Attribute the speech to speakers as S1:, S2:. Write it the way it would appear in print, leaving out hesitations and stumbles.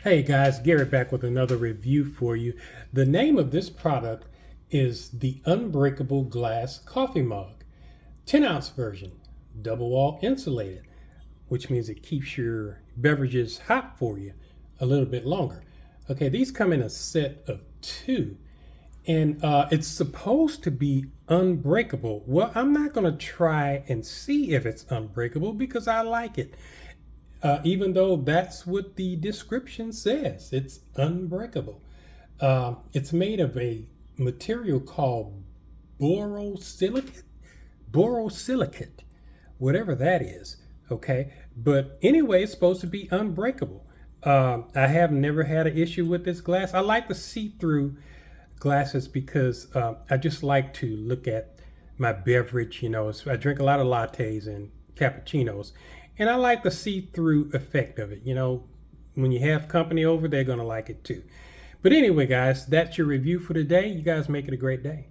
S1: Hey guys, Gary back with another review for you. The name of this product is the Unbreakable Glass Coffee Mug, 10-ounce version, double wall insulated, which means it keeps your beverages hot for you a little bit longer. Okay, these come in a set of two, and it's supposed to be unbreakable. Well, I'm not going to try and see if it's unbreakable because I like it. Even though that's what the description says, it's unbreakable. It's made of a material called borosilicate, borosilicate, whatever that is. Okay, but anyway, it's supposed to be unbreakable. I have never had an issue with this glass. I like the see-through glasses because I just like to look at my beverage. I drink a lot of lattes and cappuccinos, and I like the see-through effect of it. When you have company over, they're going to like it too. But anyway, guys, that's your review for today. You guys make it a great day.